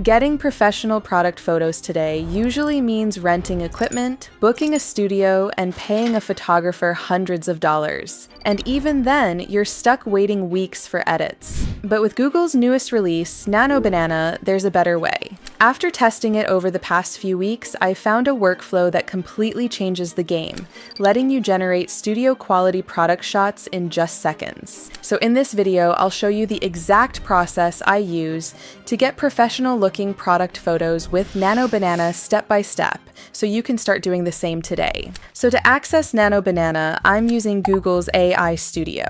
Getting professional product photos today usually means renting equipment, booking a studio, and paying a photographer hundreds of dollars. And even then, you're stuck waiting weeks for edits. But with Google's newest release, Nano Banana, there's a better way. After testing it over the past few weeks, I found a workflow that completely changes the game, letting you generate studio-quality product shots in just seconds. So in this video, I'll show you the exact process I use to get professional-looking product photos with Nano Banana step by step, so you can start doing the same today. So to access Nano Banana, I'm using Google's AI Studio.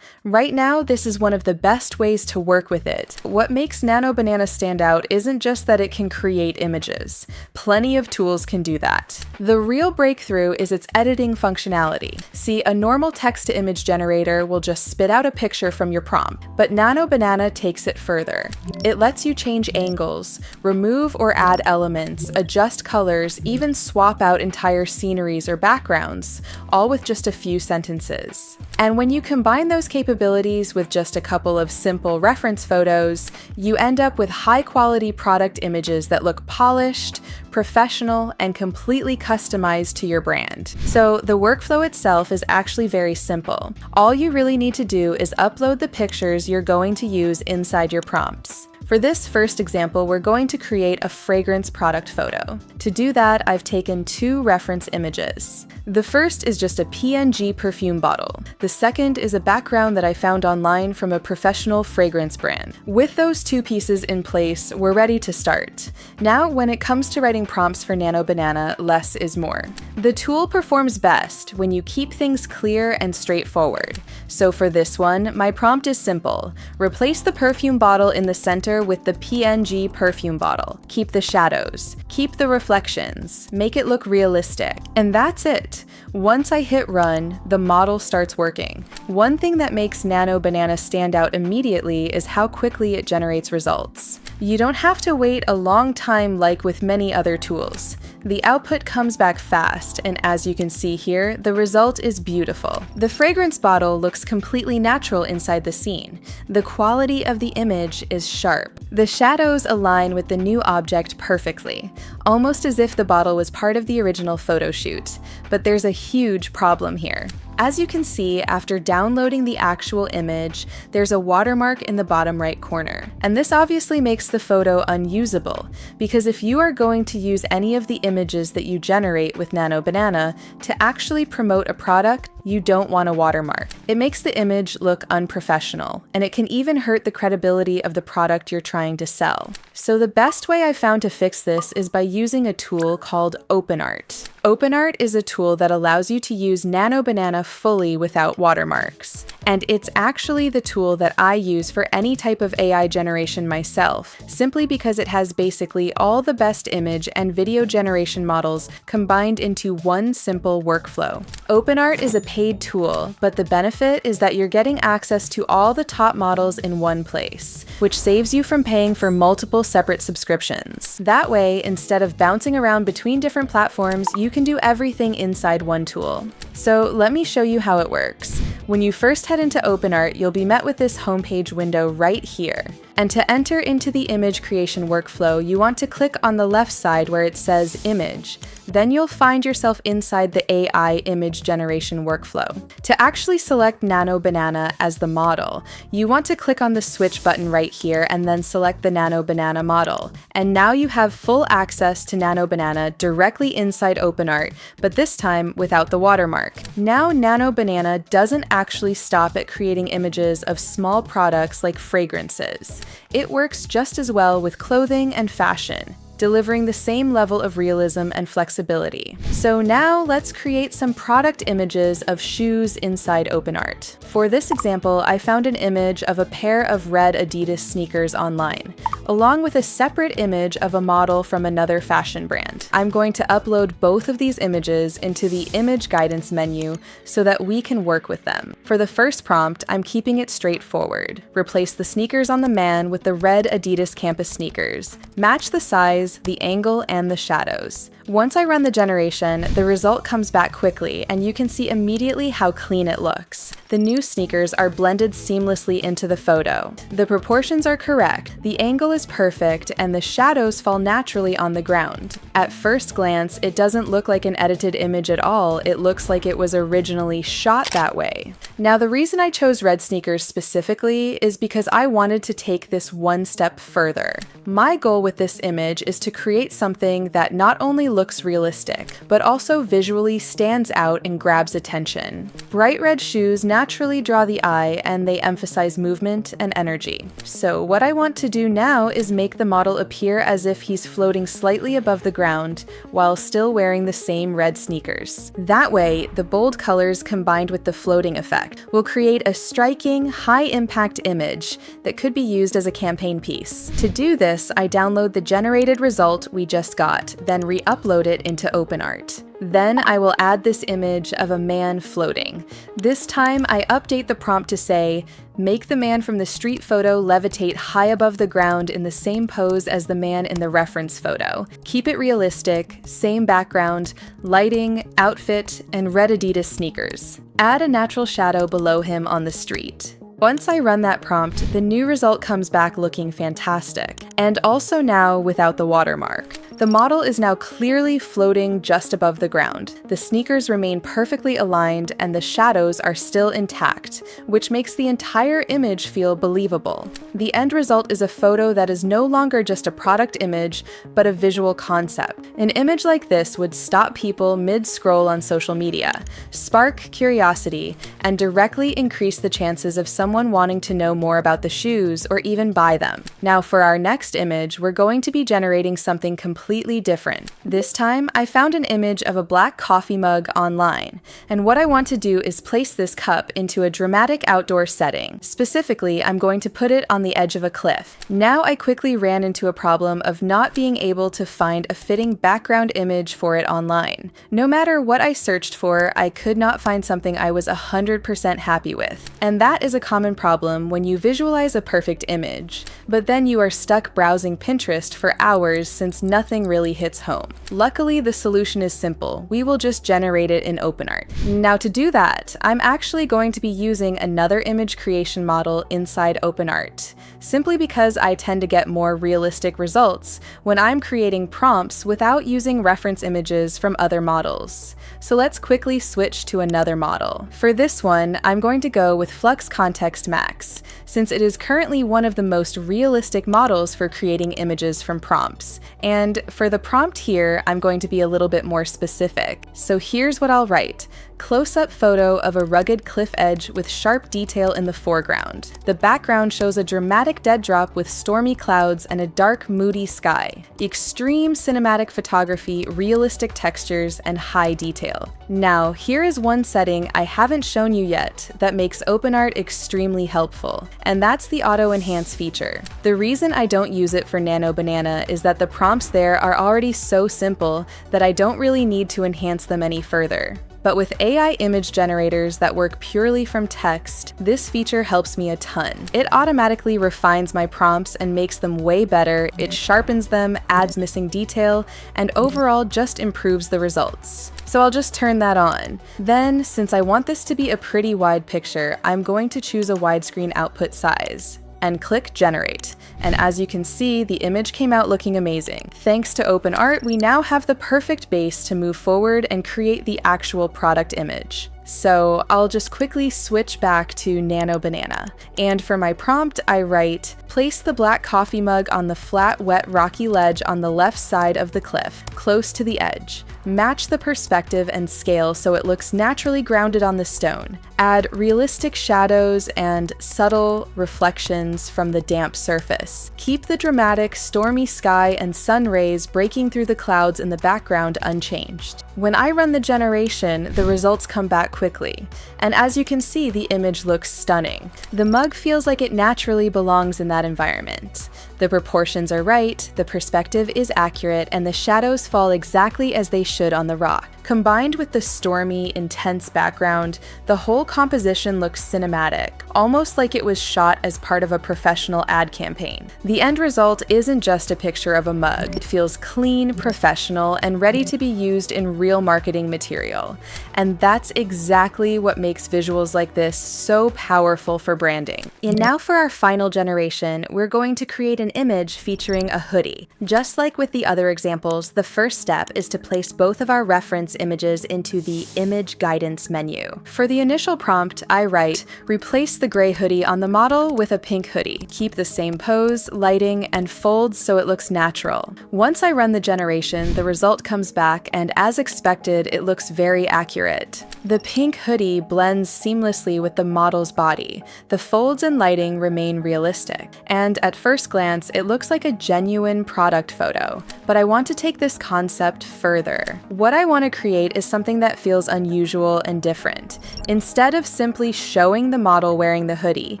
Right now, this is one of the best ways to work with it. What makes Nano Banana stand out isn't just that it can create images. Plenty of tools can do that. The real breakthrough is its editing functionality. See, a normal text-to-image generator will just spit out a picture from your prompt, but Nano Banana takes it further. It lets you change angles, remove or add elements, adjust colors, even swap out entire sceneries or backgrounds, all with just a few sentences. And when you combine those capabilities with just a couple of simple reference photos, you end up with high-quality product images that look polished, professional, and completely customized to your brand. So the workflow itself is actually very simple. All you really need to do is upload the pictures you're going to use inside your prompts. For this first example, we're going to create a fragrance product photo. To do that, I've taken two reference images. The first is just a PNG perfume bottle. The second is a background that I found online from a professional fragrance brand. With those two pieces in place, we're ready to start. Now, when it comes to writing prompts for Nano Banana, less is more. The tool performs best when you keep things clear and straightforward. So for this one, my prompt is simple. Replace the perfume bottle in the center with the PNG perfume bottle. Keep the shadows. Keep the reflections. Make it look realistic. And that's it. Once I hit run, the model starts working. One thing that makes Nano Banana stand out immediately is how quickly it generates results. You don't have to wait a long time like with many other tools. The output comes back fast, and as you can see here, the result is beautiful. The fragrance bottle looks completely natural inside the scene. The quality of the image is sharp. The shadows align with the new object perfectly, almost as if the bottle was part of the original photo shoot. But there's a huge problem here. As you can see, after downloading the actual image, there's a watermark in the bottom right corner. And this obviously makes the photo unusable, because if you are going to use any of the images that you generate with Nano Banana to actually promote a product, you don't want a watermark. It makes the image look unprofessional, and it can even hurt the credibility of the product you're trying to sell. So the best way I've found to fix this is by using a tool called OpenArt. OpenArt is a tool that allows you to use Nano Banana fully without watermarks. And it's actually the tool that I use for any type of AI generation myself, simply because it has basically all the best image and video generation models combined into one simple workflow. OpenArt is a paid tool, but the benefit is that you're getting access to all the top models in one place, which saves you from paying for multiple separate subscriptions. That way, instead of bouncing around between different platforms, you can do everything inside one tool. So let me show you how it works. When you first head into OpenArt, you'll be met with this homepage window right here. And to enter into the image creation workflow, you want to click on the left side where it says Image. Then you'll find yourself inside the AI image generation workflow. To actually select Nano Banana as the model, you want to click on the switch button right here and then select the Nano Banana model. And now you have full access to Nano Banana directly inside OpenArt, but this time without the watermark. Now Nano Banana doesn't actually stop at creating images of small products like fragrances. It works just as well with clothing and fashion, delivering the same level of realism and flexibility. So now let's create some product images of shoes inside OpenArt. For this example, I found an image of a pair of red Adidas sneakers online, along with a separate image of a model from another fashion brand. I'm going to upload both of these images into the image guidance menu so that we can work with them. For the first prompt, I'm keeping it straightforward. Replace the sneakers on the man with the red Adidas campus sneakers. Match the size, the angle, and the shadows. Once I run the generation, the result comes back quickly, and you can see immediately how clean it looks. The new sneakers are blended seamlessly into the photo. The proportions are correct, the angle is perfect, and the shadows fall naturally on the ground. At first glance, it doesn't look like an edited image at all, it looks like it was originally shot that way. Now, the reason I chose red sneakers specifically is because I wanted to take this one step further. My goal with this image is to create something that not only looks realistic, but also visually stands out and grabs attention. Bright red shoes naturally draw the eye, and they emphasize movement and energy. So what I want to do now is make the model appear as if he's floating slightly above the ground while still wearing the same red sneakers. That way, the bold colors combined with the floating effect will create a striking, high-impact image that could be used as a campaign piece. To do this, I download the generated result we just got, then re-upload it into OpenArt. Then I will add this image of a man floating. This time I update the prompt to say, make the man from the street photo levitate high above the ground in the same pose as the man in the reference photo. Keep it realistic, same background, lighting, outfit, and red Adidas sneakers. Add a natural shadow below him on the street. Once I run that prompt, the new result comes back looking fantastic, and also now without the watermark. The model is now clearly floating just above the ground. The sneakers remain perfectly aligned and the shadows are still intact, which makes the entire image feel believable. The end result is a photo that is no longer just a product image, but a visual concept. An image like this would stop people mid-scroll on social media, spark curiosity, and directly increase the chances of someone wanting to know more about the shoes or even buy them. Now for our next image, we're going to be generating something completely different. This time, I found an image of a black coffee mug online, and what I want to do is place this cup into a dramatic outdoor setting. Specifically, I'm going to put it on the edge of a cliff. Now I quickly ran into a problem of not being able to find a fitting background image for it online. No matter what I searched for, I could not find something I was 100% happy with. And that is a common problem when you visualize a perfect image, but then you are stuck browsing Pinterest for hours since nothing really hits home. Luckily, the solution is simple. We will just generate it in OpenArt. Now to do that, I'm actually going to be using another image creation model inside OpenArt, simply because I tend to get more realistic results when I'm creating prompts without using reference images from other models. So let's quickly switch to another model. For this one, I'm going to go with Flux Context Max, since it is currently one of the most realistic models for creating images from prompts. And for the prompt here, I'm going to be a little bit more specific. So here's what I'll write. Close-up photo of a rugged cliff edge with sharp detail in the foreground. The background shows a dramatic dead drop with stormy clouds and a dark, moody sky. Extreme cinematic photography, realistic textures, and high detail. Now, here is one setting I haven't shown you yet that makes OpenArt extremely helpful, and that's the Auto Enhance feature. The reason I don't use it for Nano Banana is that the prompts there are already so simple that I don't really need to enhance them any further. But with AI image generators that work purely from text, this feature helps me a ton. It automatically refines my prompts and makes them way better, it sharpens them, adds missing detail, and overall just improves the results. So I'll just turn that on. Then, since I want this to be a pretty wide picture, I'm going to choose a widescreen output size and click Generate. And as you can see, the image came out looking amazing. Thanks to OpenArt, we now have the perfect base to move forward and create the actual product image. So I'll just quickly switch back to Nano Banana. And for my prompt, I write, place the black coffee mug on the flat, wet, rocky ledge on the left side of the cliff, close to the edge. Match the perspective and scale so it looks naturally grounded on the stone. Add realistic shadows and subtle reflections from the damp surface. Keep the dramatic, stormy sky and sun rays breaking through the clouds in the background unchanged. When I run the generation, the results come back quickly. And as you can see, the image looks stunning. The mug feels like it naturally belongs in that environment. The proportions are right, the perspective is accurate, and the shadows fall exactly as they should on the rock. Combined with the stormy, intense background, the whole composition looks cinematic, almost like it was shot as part of a professional ad campaign. The end result isn't just a picture of a mug. It feels clean, professional, and ready to be used in real marketing material. And that's exactly what makes visuals like this so powerful for branding. And now for our final generation, we're going to create an image featuring a hoodie. Just like with the other examples, the first step is to place both of our reference images into the image guidance menu. For the initial prompt, I write, replace the gray hoodie on the model with a pink hoodie. Keep the same pose, lighting, and folds so it looks natural. Once I run the generation, the result comes back, and as expected, it looks very accurate. The pink hoodie blends seamlessly with the model's body. The folds and lighting remain realistic. And at first glance, it looks like a genuine product photo. But I want to take this concept further. What I want to create is something that feels unusual and different. Instead of simply showing the model wearing the hoodie,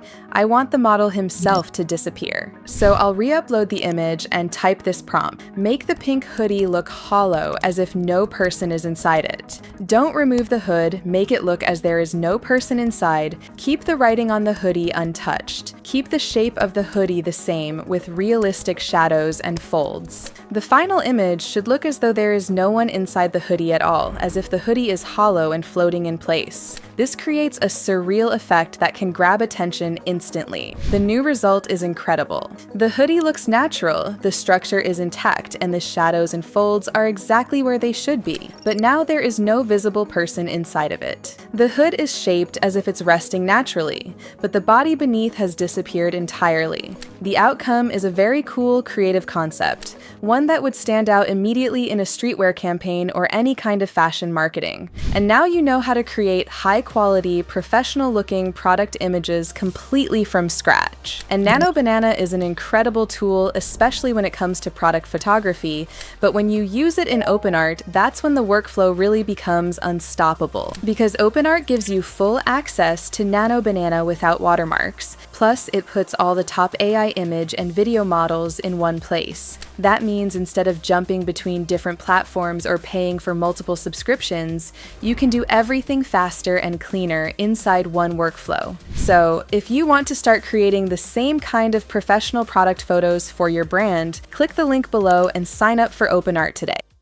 I want the model himself to disappear. So I'll re-upload the image and type this prompt. Make the pink hoodie look hollow, as if no person is inside it. Don't remove the hood, make it look as there is no person inside. Keep the writing on the hoodie untouched. Keep the shape of the hoodie the same, with realistic shadows and folds. The final image should look as though there is no one inside the hoodie at all, as if the hoodie is hollow and floating in place. This creates a surreal effect that can grab attention instantly. The new result is incredible. The hoodie looks natural, the structure is intact, and the shadows and folds are exactly where they should be. But now there is no visible person inside of it. The hood is shaped as if it's resting naturally, but the body beneath has disappeared entirely. The outcome is a very cool, creative concept, one that would stand out immediately in a streetwear campaign or any kind of fashion marketing. And now you know how to create high-quality, professional-looking product images completely from scratch. And Nano Banana is an incredible tool, especially when it comes to product photography, but when you use it in OpenArt, that's when the workflow really becomes unstoppable. Because OpenArt gives you full access to Nano Banana without watermarks. Plus, it puts all the top AI image and video models in one place. That means instead of jumping between different platforms or paying for multiple subscriptions, you can do everything faster and cleaner inside one workflow. So, if you want to start creating the same kind of professional product photos for your brand, click the link below and sign up for OpenArt today.